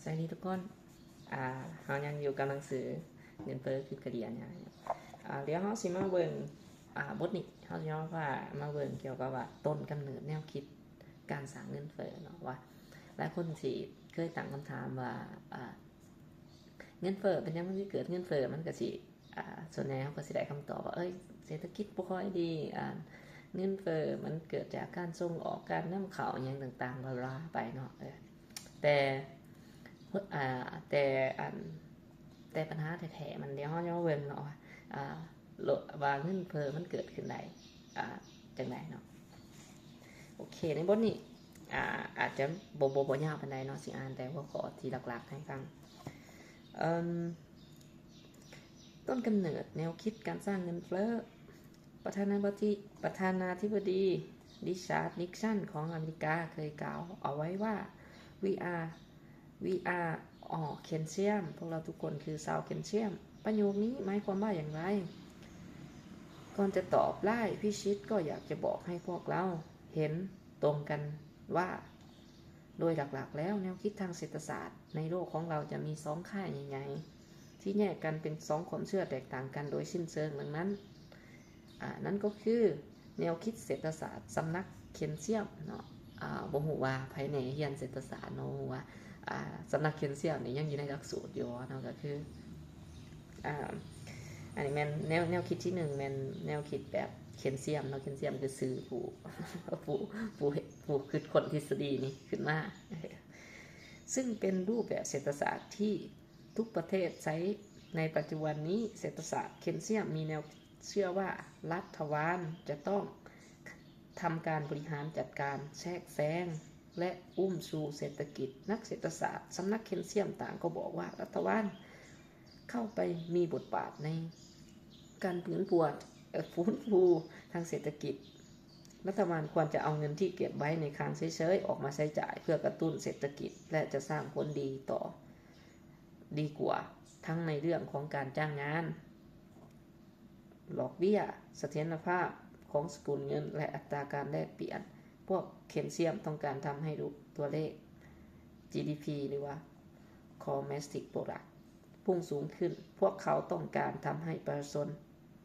สวัสดีทุกคนเรายังอยู่กับหนังสือเงินเฟ้อคือกระเดียนนะเดี๋ยวเราสิมาเบิ่งบทนี้เราจะว่ามาเบิ่งเกี่ยวกับว่าต้นกำเนิดแนวคิดการสร้างเงินเฟ้อเนาะว่าหลายคนสิเคยตั้งคำถามว่าเงินเฟ้อเป็นยังไงที่เกิดเงินเฟ้อมันก็สิส่วนใหญ่เขาก็สิได้คำตอบว่าเศรษฐกิจบ่ค่อยดีเงินเฟ้อมันเกิดจากการส่งออกการนำเข้าอย่างต่างๆบลาไปเนาะแต่แต่แต่ปัญหาแท้ๆมันเดี๋ยวเราจะเบิ่งเนาะว่าเงินเฟ้อมันเกิดขึ้นได้จังไดเนาะโอเคในบทนี้อาจจะบ่ยาวปานใดเนาะสิอ่านแต่หัวข้อที่หลักๆให้ฟังต้นกำเนิดแนวคิดการสร้างเงินเฟ้อประธานาธิบดีริชาร์ดนิกสันของอเมริกาเคยกล่าวเอาไว้ว่า we are all Keynesian พวกเราทุกคนคือชาว Keynesian ประโยคนี้หมายความว่าอย่างไรก่อนจะตอบไล่พี่ชิดก็อยากจะบอกให้พวกเราเห็นตรงกันว่าโดยหลักๆแล้วแนวคิดทางเศรษฐศาสตร์ในโลกของเราจะมี2ค่ายใหญ่ๆที่แยกกันเป็น2ความเชื่อแตกต่างกันโดยสิ้นเชิงดังนั้นนั่นก็คือแนวคิดเศรษฐศาสตร์สำนักเคนเซียมเนาะบ่ฮู้ว่าภายในเรียนเศรษฐศาสตร์เนาะว่าสำนักเคนเซียมนี่ยังอยู่ในหลักสูตรอยู่เนาะก็คืออันนี้แม่นแนวคิดที่1แม่นแนวคิดแบบเคนเซียมเนาะเคนเซียมคือสื่อผู้คิดคนทฤษฎีนี้ขึ้นมาซึ่งเป็นรูปแบบเศรษฐศาสตร์ที่ทุกประเทศใช้ในปัจจุบันนี้เศรษฐศาสตร์เคนเซียมมีแนวเชื่อว่ารัฐบาลจะต้องทำการบริหารจัดการแทรกแซงและอุ้มชูเศรษฐกิจนักเศรษฐศาสตร์สำนักเคนเซียมต่างก็บอกว่ารัฐบาลเข้าไปมีบทบาทในการฟื้นฟูทางเศรษฐกิจรัฐบาลควรจะเอาเงินที่เก็บไว้ในคลังเฉยๆออกมาใช้จ่ายเพื่อกระตุ้นเศรษฐกิจและจะสร้างผลดีกว่าทั้งในเรื่องของการจ้างงานดอกเบี้ยเสถียรภาพของสกุลเงินและอัตราการแลกเปลี่ยนพวกเคนเซียมต้องการทำให้ตัวเลข GDP หรือว่า Core Domestic Product พุ่งสูงขึ้นพวกเขาต้องการทำให้ประชาชน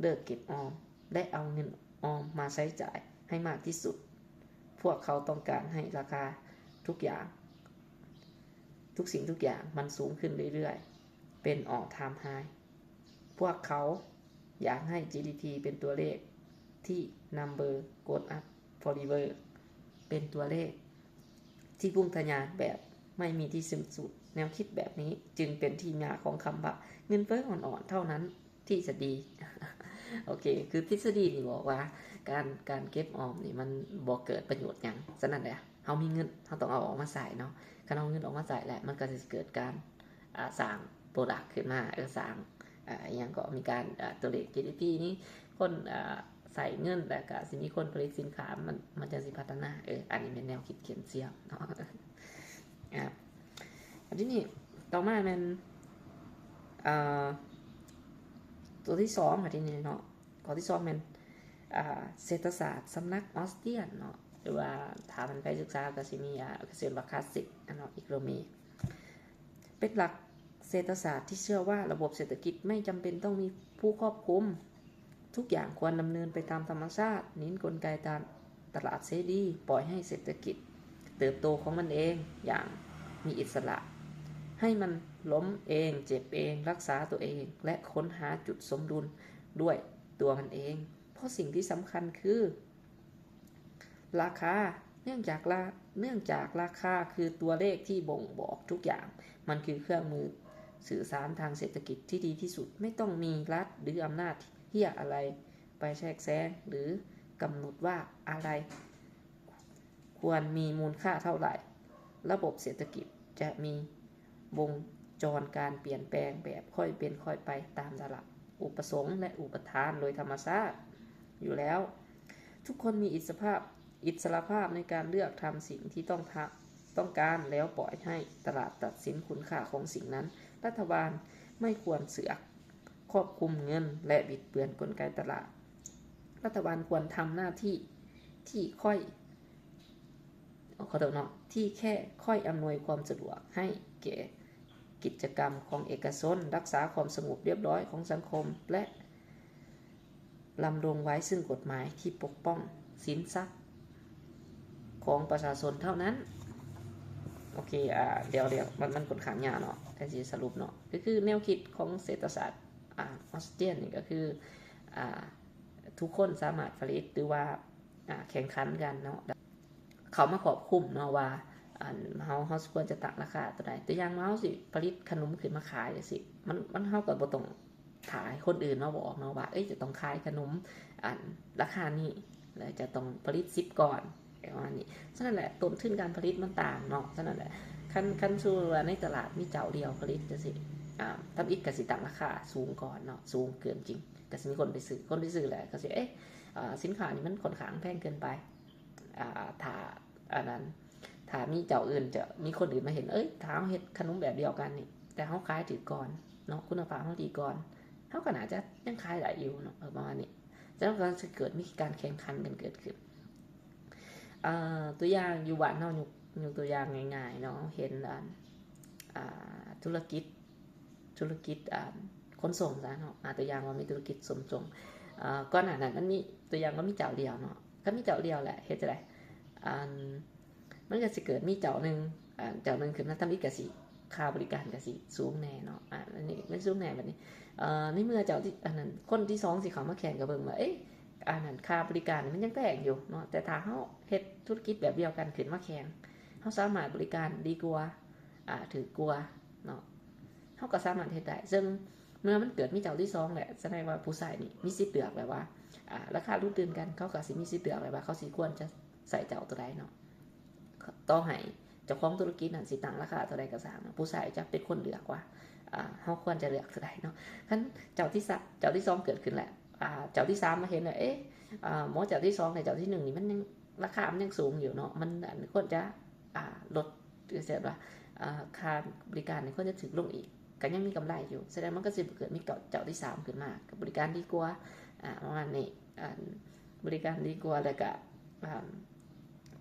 เลิกเก็บออมและเอาเงินออมมาใช้จ่ายให้มากที่สุดพวกเขาต้องการให้ราคาทุกสิ่งทุกอย่างมันสูงขึ้นเรื่อยๆเป็น all time high พวกเขาอยากให้ GDP เป็นตัวเลขที่ number goes up forever เป็นตัวเลขที่พุ่งทะยานแบบไม่มีที่สิ้นสุดแนวคิดแบบนี้จึงเป็นที่มาของคำว่าเงินเฟ้ออ่อนๆเท่านั้นที่จะดี โอเคคือทฤษฎีนี่บอกว่าการเก็บออมนี่มันบ่เกิดประโยชน์หยังฉะนั้นแหละเฮามีเงินเฮาต้องเอาออกมาใส่เนาะคันเอาเงินออกมาใส่แหละมันก็จะเกิดการสร้างโปรดักต์ขึ้นมาสร้างอย่างก็มีการตัวเลข GDP นี้คนใส่เงินแล้วก็สิมีคนผลิตสินค้ามันจะสิพัฒนาอันนี้เป็นแนวคิดเขียนเสียงเนาะอันนี้ต่อมามันตัวที่2อันนี้เนาะข้อที่2มันเศรษฐศาสตร์สำนักออสเตรียนเนาะหรือว่าถ้ามันไปศึกษาก็สิมีเกษตรคลาสสิกเนาะอีกโรมีเป็นหลักเศรษฐศาสตร์ที่เชื่อว่าระบบเศรษฐกิจไม่จำเป็นต้องมีผู้ควบคุมทุกอย่างควรดำเนินไปตามธรรมชาตินิ้นกลไกตามตลาดเสรีปล่อยให้เศรษฐกิจเติบโตของมันเองอย่างมีอิสระให้มันล้มเองเจ็บเองรักษาตัวเองและค้นหาจุดสมดุลด้วยตัวมันเองเพราะสิ่งที่สำคัญคือราคาเนื่องจากราคาคือตัวเลขที่บ่งบอกทุกอย่างมันคือเครื่องมือสื่อสารทางเศรษฐกิจที่ดีที่สุดไม่ต้องมีรัฐหรืออำนาจเหี้ยอะไรไปแทรกแซงหรือกำหนดว่าอะไรควรมีมูลค่าเท่าไหร่ระบบเศรษฐกิจจะมีวงจรการเปลี่ยนแปลงแบบค่อยเป็นค่อยไปตามหลักอุปสงค์และอุปทานโดยธรรมชาติอยู่แล้วทุกคนมีอิสรภาพในการเลือกทำสิ่งที่ต้องการแล้วปล่อยให้ตลาดตัดสินคุณค่าของสิ่งนั้นรัฐบาลไม่ควรเสือกครอบคุมเงินและบิดเบือนกลไกตลาดรัฐบาลควรทำหน้าที่ที่แค่ค่อยอำนวยความสะดวกให้แก่ กิจกรรมของเอกชนรักษาความสงบเรียบร้อยของสังคมและดำรงไว้ซึ่งกฎหมายที่ปกป้องสินทรัพย์ของประชาชนเท่านั้นโอเคเดี๋ยวมันค่อนข้างยาวเนาะแต่สิสรุปเนาะก็คือแนวคิดของเศรษฐศาสตร์ออสเตรียนนี่ก็คือทุกคนสามารถผลิตหรือว่าแข่งขันกันเนาะเขามาควบคุมเนาะว่าเฮาควรจะตั้งราคาตัวใดตัวอย่างเฮาสิผลิตขนมขึ้นมาขายจังซี่มันเฮาก็บ่ต้องขายคนอื่นมาบอกเนาะว่าจะต้องขายขนมราคานี้แล้วจะต้องผลิต10ก่อนประมาณนี้ฉะนั้นแหละต้นทุนการผลิตมันต่างเนาะฉะนั้นแหละคันสู้ว่าในตลาดมีเจ้าเดียวผลิตจังซี่ทำอีกก็สิตั้งราคาสูงก่อนเนาะสูงเกินจริงก็สิมีคนไปซื้อแหละก็สิสินค้านี่มันค่อนข้างแพงเกินไปถ้าอันนั้นถ้ามีเจ้าอื่นจะมีคนอื่นมาเห็นถ้าเฮาเฮ็ดขนมแบบเดียวกันนี่แต่เฮาขายถือก่อนเนาะคุณภาพเฮาดีก่อนเฮาก็น่าจะยังขายได้อยู่เนาะประมาณนี้แล้วก็จะเกิดมีการแข่งขันกันเกิดขึ้นตัวอย่างอยู่บ้านเฮายกตัวอย่างง่ายๆเนาะเห็นธุรกิจขนส่งซะเนาะตัวอย่างว่ามีธุรกิจขนส่งก่อนหน้านั้นมันมีตัวอย่างว่ามีเจ้าเดียวเนาะก็มีเจ้าเดียวแหละเฮ็ดจังได๋มันก็สิเกิดมีเจ้านึงขึ้นมาทำอีกก็สิค่าบริการก็สิสูงแน่เนาะอันนี้มันสูงแน่บัดนี้ในเมื่อเจ้าที่อันนั้นคนที่2สิเข้ามาแข่งก็เบิ่งว่าอันนั้นค่าบริการมันยังแพงอยู่เนาะแต่ถ้าเฮาเฮ็ดธุรกิจแบบเดียวกันขึ้นมาแข่งเฮาสามารถบริการดีกว่าถูกกว่าเนาะเฮาก็สามารถเฮ็ดได้ซึ่งเมื่อมันเกิดมีเจ้าที่2แหละแสดงว่าผู้ใช้นี่มีสิทธิ์เลือกแบบว่าราคารุ่นตื่นกันเขาก็สิมีสิทธิ์เลือกแบบว่าเขาสิควรจะใส่เจ้าตัวใดเนาะต่อให้เจ้าของธุรกิจนั้นสิตั้งราคาเท่าใดก็ตามผู้ใช้จะเป็นคนเลือกว่าเฮาควรจะเลือกเท่าใดเนาะคั่นเจ้าที่2เกิดขึ้นแหละเจ้าที่3มาเห็นว่าหมอเจ้าที่2กับเจ้าที่1นี่มันยังราคามันยังสูงอยู่เนาะมันควรจะลดเสียว่าค่าบริการนี่ควรจะถูกลงอีกก็ยังมีกำไรอยู่แสดงมันก็สิเกิดมีเจ้าที่3ขึ้นมากับบริการดีกว่าประมาณนี้บริการดีกว่าแล้วก็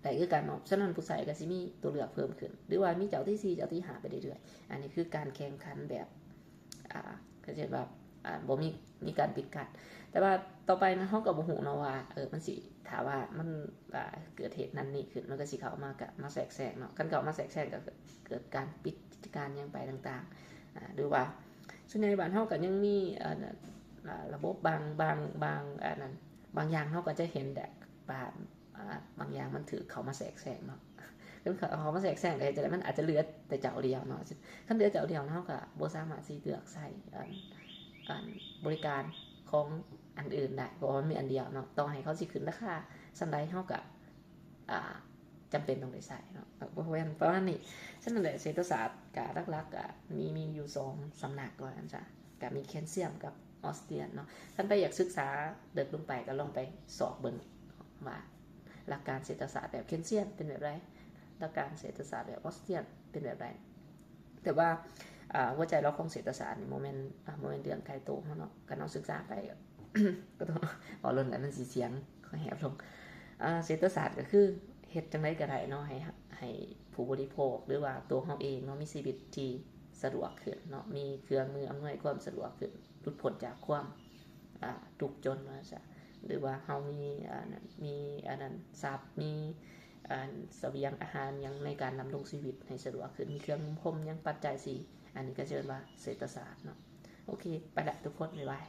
แต่คือการเนาะฉะนั้นผู้ใช้ก็สิมีตัวเลือกเพิ่มขึ้นหรือว่ามีเจ้าที่4เจ้าที่5ไปเรื่อยๆอันนี้คือการแข่งขันแบบก็จะแบบบ่มีการปิดกั้นแต่ว่าต่อไปนะเฮาก็บ่ฮู้เนาะว่ามันสิถ้าว่ามันเกิดเหตุนั้นนี่ขึ้นมันก็สิเข้ามาแทรกแซงเนาะคันเข้ามาแทรกแซงก็เกิดการปิดกิจการยังไปต่างๆหรือว่าส่วนใหญ่บ้านเฮาก็ยังมีระบบบางอันนั้นบางอย่างเฮาก็จะเห็นแต่บางอย่างมันถือเข้ามาแทรกแซงเนาะคันเขามาแทรกแซงได้จะได้มันอาจจะเหลือแต่เจ้าเดียวเนาะคันเหลือเจ้าเดียวเฮาก็บ่สามารถสิเลือกใช้บริการของอันอื่นได้เพราะมันมีอันเดียวเนาะต่อให้เขาสิขึ้นราคาสันใดเฮาก็จำเป็นต้องได้ใช้เนาะเพราะว่านี่ฉะนั้นแหละเศรษฐศาสตร์กะหลักๆมีอยู่2สำนักก่อนจ้ะก็มีแคลเซียมกับออสเตรียนเนาะท่านไปอยากศึกษาเดินลงไปก็ลองไปสอบเบิ่งว่าหลักการเศรษฐศาสตร์แบบแคลเซียมเป็นแบบไรหลักการเศรษฐศาสตร์แบบออสเตรียนเป็นแบบไรแต่ว่าหัวใจเราของเศรษฐศาสตร์นี่โมเมนต์เรื่องไกลโตเนาะก็ต้องศึกษาไป ก็ต้องเอาลงแล้วมันสิเสียงขอแหบลงเศรษฐศาสตร์ก็คือเฮ็ดจังได๋ก็ได้เนาะให้ผู้บริโภคหรือว่าตัวเฮาเองเนาะมีชีวิตที่สะดวกขึ้นเนาะมีเครื่องมืออำนวยความสะดวกขึ้นหลุดพ้นจากความทุกข์จนว่าซะหรือว่าเฮามีอันนั้นทรัพย์มีเสบียงอาหารยังในการดำรงชีวิตให้สะดวกขึ้นมีเครื่องนุ่งห่มยังปัจจัย4อันนี้ก็เรียกว่าเศรษฐศาสตร์เนาะโอเคไปละทุกคนบ๊ายบาย